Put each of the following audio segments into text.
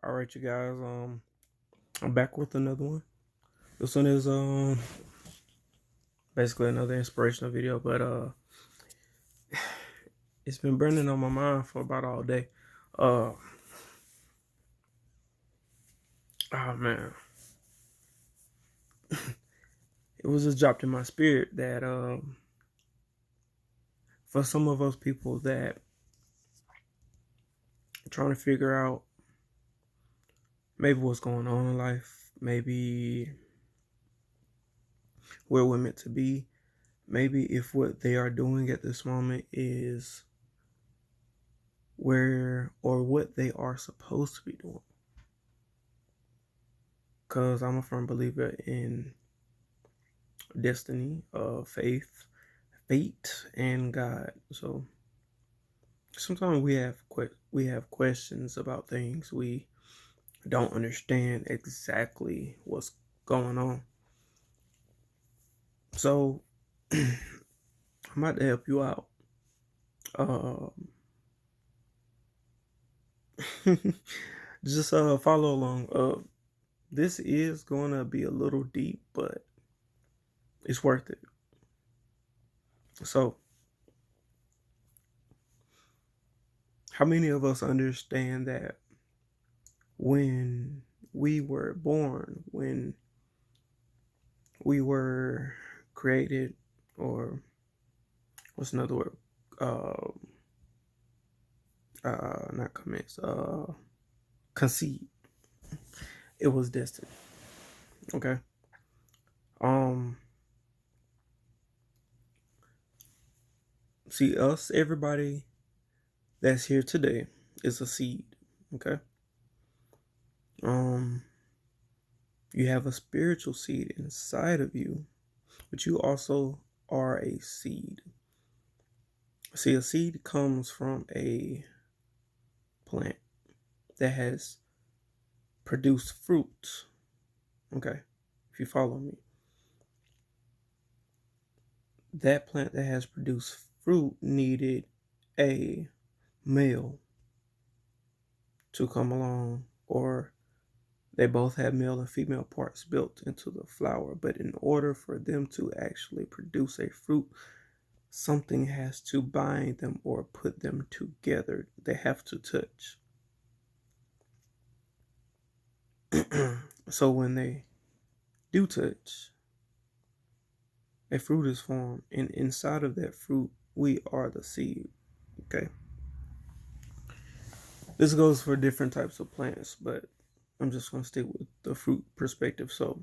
All right, you guys. I'm back with another one. This one is basically another inspirational video, but it's been burning on my mind for about all day. Oh man, it was just dropped in my spirit that for some of us people that are trying to figure out maybe what's going on in life, maybe where we're meant to be, maybe if what they are doing at this moment is where or what they are supposed to be doing. Because I'm a firm believer in destiny, faith, fate, and God. So sometimes we have questions about things we don't understand exactly what's going on. So I'm about to help you out. Just follow along. This is gonna be a little deep, but it's worth it. So, how many of us understand that when we were born, when we were created, or what's another word? Not commenced. Conceived. It was destined. Okay. Um. See, us, everybody that's here today is a seed. Okay. You have a spiritual seed inside of you, but you also are a seed. See, a seed comes from a plant that has produced fruit. Okay, if you follow me. That plant that has produced fruit needed a male to come along, or they both have male and female parts built into the flower. But in order for them to actually produce a fruit, something has to bind them or put them together. They have to touch. So when they do touch, a fruit is formed, and inside of that fruit, we are the seed. Okay. This goes for different types of plants, but I'm just going to stick with the fruit perspective. So,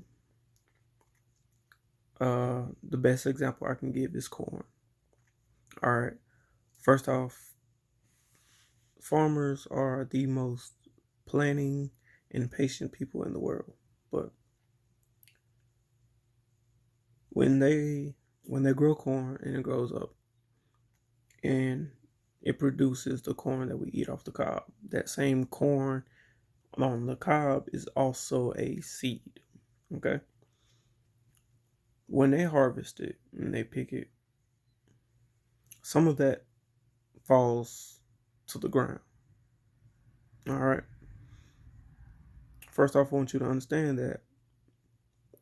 the best example I can give is corn. All right. First off, farmers are the most planning and patient people in the world. But when they grow corn and it grows up and it produces the corn that we eat off the cob, that same corn on the cob is also a seed. Okay. When they harvest it and they pick it, some of that falls to the ground. All right. First off, I want you to understand that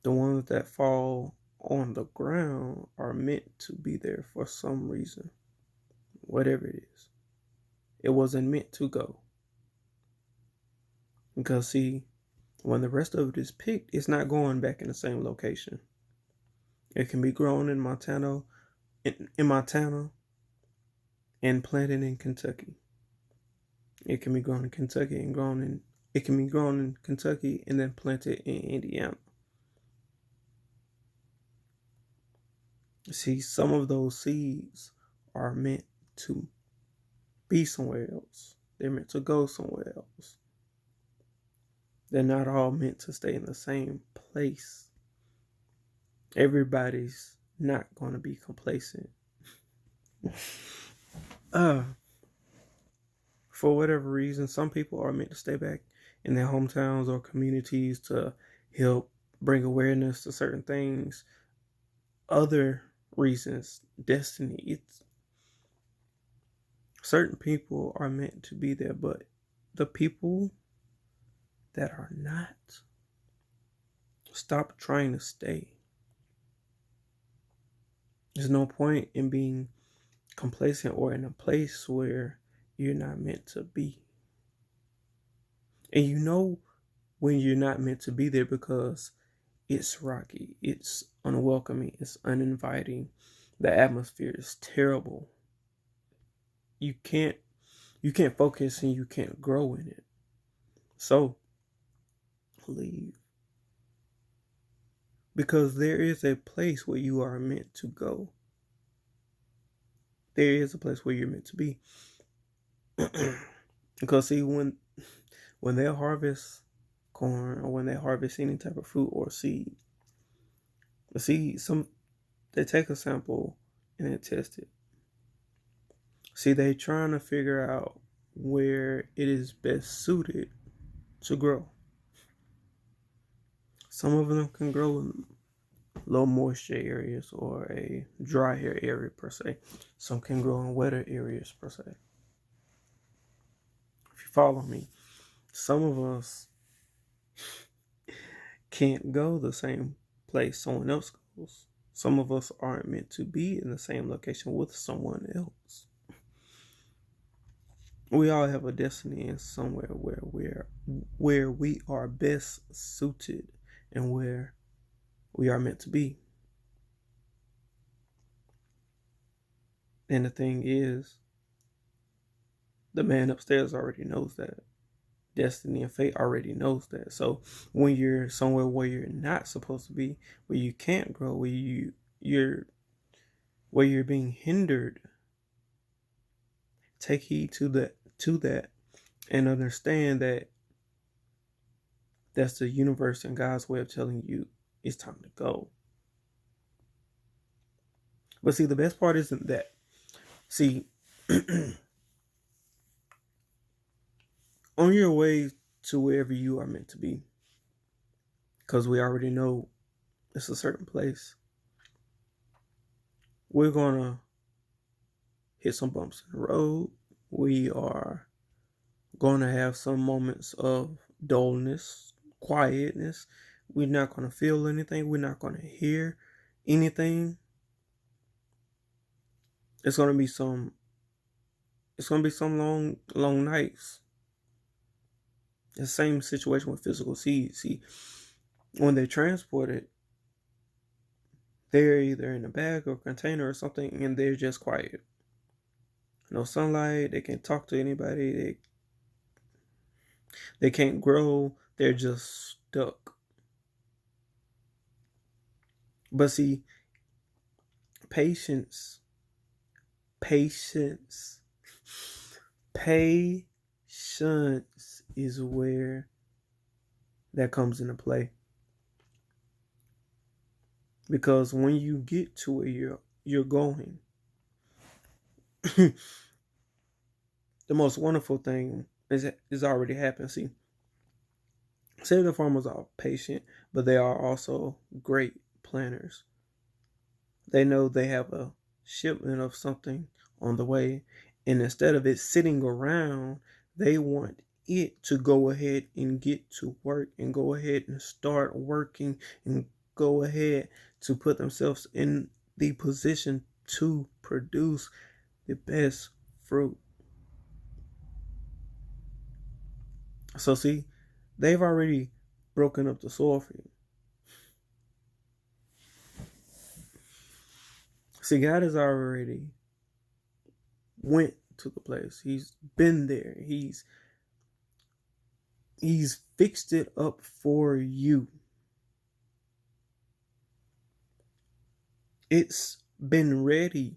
the ones that fall on the ground are meant to be there for some reason, whatever it is. It wasn't meant to go. Because, see, when the rest of it is picked, it's not going back in the same location. It can be grown in Montana, and planted in Kentucky. It can be grown in Kentucky and it can be grown in Kentucky and then planted in Indiana. See, some of those seeds are meant to be somewhere else. They're meant to go somewhere else. They're not all meant to stay in the same place. Everybody's not going to be complacent. For whatever reason, some people are meant to stay back in their hometowns or communities to help bring awareness to certain things. Other reasons, destiny. It's certain people are meant to be there, but the people that are not. Stop trying to stay. There's no point in being complacent or in a place where you're not meant to be. And you know when you're not meant to be there because it's rocky, it's unwelcoming, it's uninviting. The atmosphere is terrible. You can't focus and you can't grow in it. So leave. Because there is a place where you are meant to go. There is a place where you're meant to be. Because see, when they harvest corn or when they harvest any type of fruit or seed, they take a sample and they test it. See, they trying to figure out where it is best suited to grow. Some of them can grow in low moisture areas or a drier area per se. Some can grow in wetter areas per se. If you follow me, some of us can't go the same place someone else goes. Some of us aren't meant to be in the same location with someone else. We all have a destiny in somewhere where we are best suited and where we are meant to be. And the thing is, the man upstairs already knows that. Destiny and fate already knows that. So when you're somewhere where you're not supposed to be, where you can't grow, where you're being hindered, take heed to that and understand that that's the universe and God's way of telling you it's time to go. But see, the best part isn't that. See, on your way to wherever you are meant to be, because we already know it's a certain place, we're going to hit some bumps in the road. We are going to have some moments of dullness, quietness. We're not going to feel anything. We're not going to hear anything. It's going to be some long nights. The same situation with physical seeds. See, when they're transported, they're either in a bag or container or something, and they're just quiet. No sunlight. They can't talk to anybody. They can't grow. They're just stuck. But see, patience is where that comes into play. Because when you get to where you're going, the most wonderful thing is already happened. See, say the farmers are patient, but they are also great planners. They know they have a shipment of something on the way, and instead of it sitting around, they want it to go ahead and get to work and go ahead and start working and go ahead to put themselves in the position to produce the best fruit. So see, they've already broken up the soil for you. See, God has already went to the place. He's been there. He's fixed it up for you. It's been ready.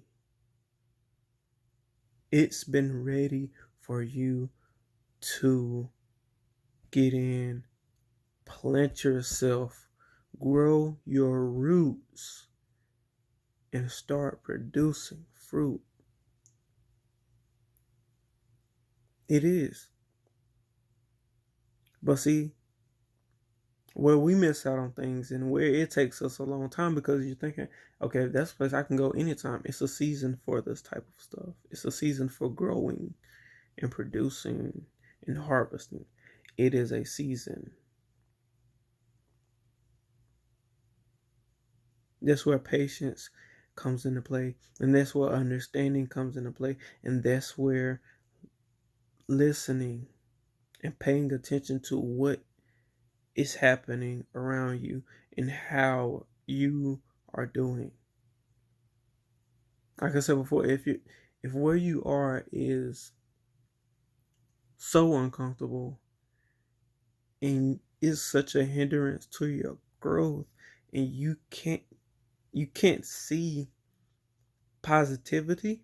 It's been ready for you to get in, plant yourself, grow your roots, and start producing fruit. It is. But see, where we miss out on things and where it takes us a long time because you're thinking, okay, that's a place I can go anytime. It's a season for this type of stuff. It's a season for growing and producing and harvesting. It is a season. That's where patience comes into play, and that's where understanding comes into play, and that's where listening and paying attention to what is happening around you and how you are doing. Like I said before, if where you are is so uncomfortable and is such a hindrance to your growth, and you can't see positivity,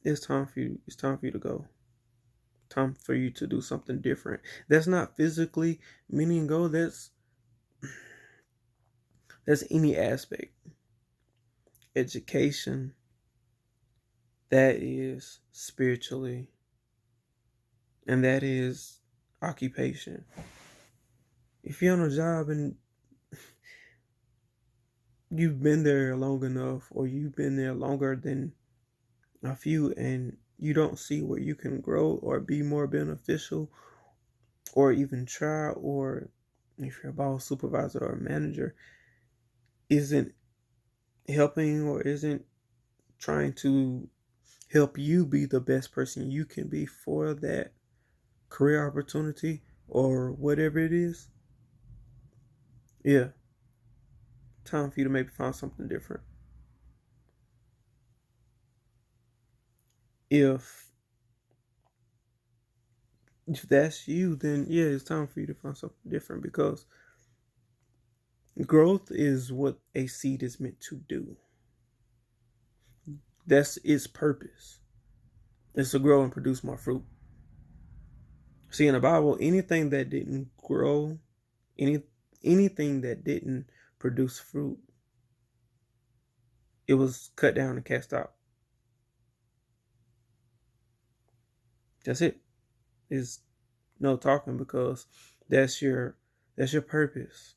it's time for you to go. Time for you to do something different. That's not physically meaning go. That's any aspect. Education, that is spiritually, and that is occupation. If you're on a job and you've been there long enough, or you've been there longer than a few, and you don't see where you can grow or be more beneficial, or even try, or if your boss, supervisor, or manager isn't helping or isn't trying to help you be the best person you can be for that career opportunity or whatever it is, yeah, time for you to maybe find something different. If that's you, then yeah, it's time for you to find something different, because growth is what a seed is meant to do. That's its purpose. It's to grow and produce more fruit. See, in the Bible, anything that didn't grow, any anything that didn't produce fruit, it was cut down and cast out. That's it. Is no talking, because that's your purpose.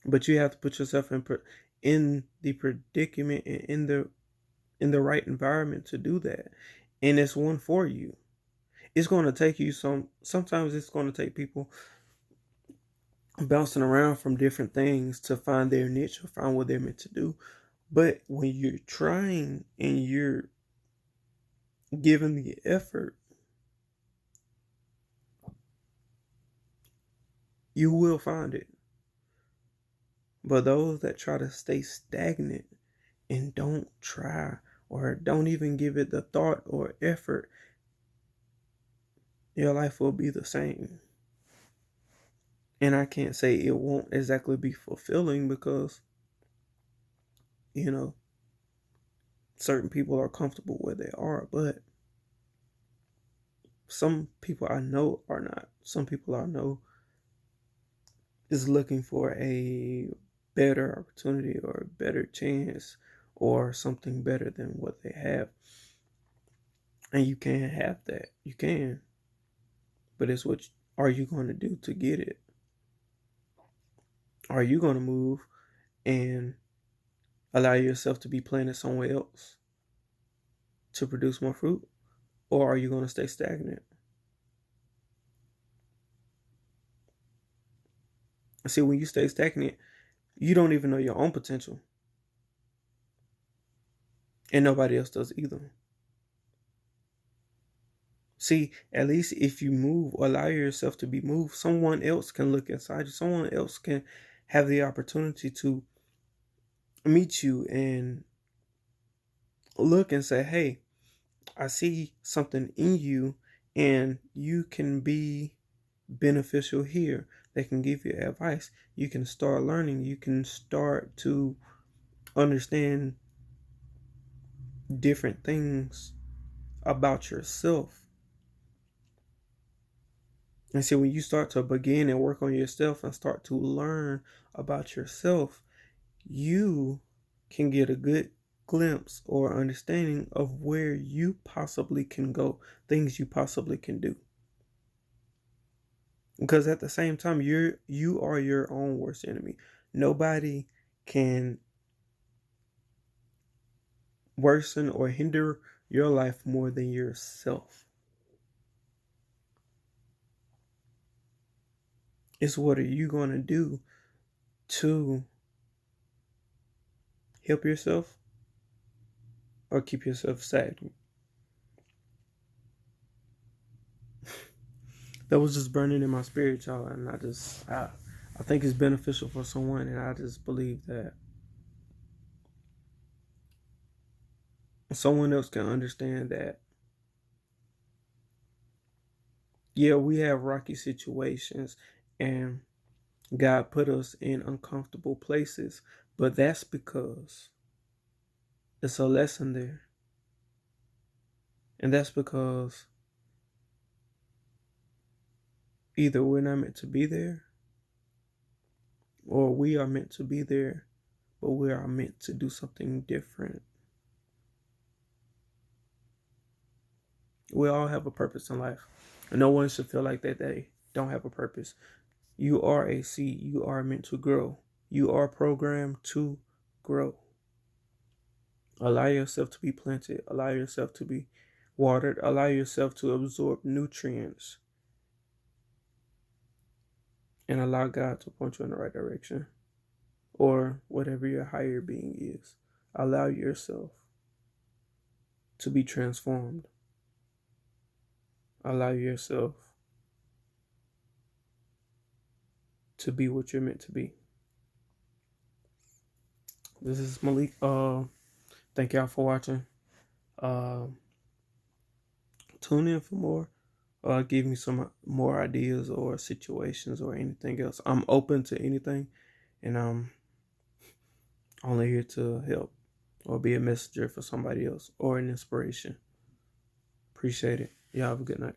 But you have to put yourself in the predicament and in the right environment to do that. And it's one for you. It's going to take you sometimes it's going to take people bouncing around from different things to find their niche or find what they're meant to do. But when you're trying and you're giving the effort, you will find it. But those that try to stay stagnant and don't try or don't even give it the thought or effort, your life will be the same. And I can't say it won't exactly be fulfilling, because, you know, certain people are comfortable where they are, but some people I know are not. Some people I know is looking for a better opportunity or a better chance or something better than what they have. And you can have that. You can. But it's what are you going to do to get it? Are you going to move and allow yourself to be planted somewhere else to produce more fruit? Or are you going to stay stagnant? See, when you stay stagnant, you don't even know your own potential. And nobody else does either. See, at least if you move or allow yourself to be moved, someone else can look inside you. Someone else can have the opportunity to meet you and look and say, hey, I see something in you and you can be beneficial here. They can give you advice. You can start learning. You can start to understand different things about yourself. And see, when you start to begin and work on yourself and start to learn about yourself, you can get a good glimpse or understanding of where you possibly can go, things you possibly can do. Because at the same time, you are your own worst enemy. Nobody can worsen or hinder your life more than yourself. It's what are you going to do to help yourself or keep yourself stagnant. That was just burning in my spirit, y'all, and I think it's beneficial for someone, and I just believe that someone else can understand that. Yeah, we have rocky situations, and God put us in uncomfortable places, but that's because it's a lesson there. And that's because either we're not meant to be there or we are meant to be there, but we are meant to do something different. We all have a purpose in life. And no one should feel like that they don't have a purpose. You are a seed. You are meant to grow. You are programmed to grow. Allow yourself to be planted. Allow yourself to be watered. Allow yourself to absorb nutrients. And allow God to point you in the right direction. Or whatever your higher being is. Allow yourself to be transformed. Allow yourself to be what you're meant to be. This is Malik. Thank y'all for watching. Tune in for more. Give me some more ideas or situations or anything else. I'm open to anything, and I'm only here to help or be a messenger for somebody else or an inspiration. Appreciate it. Y'all have a good night.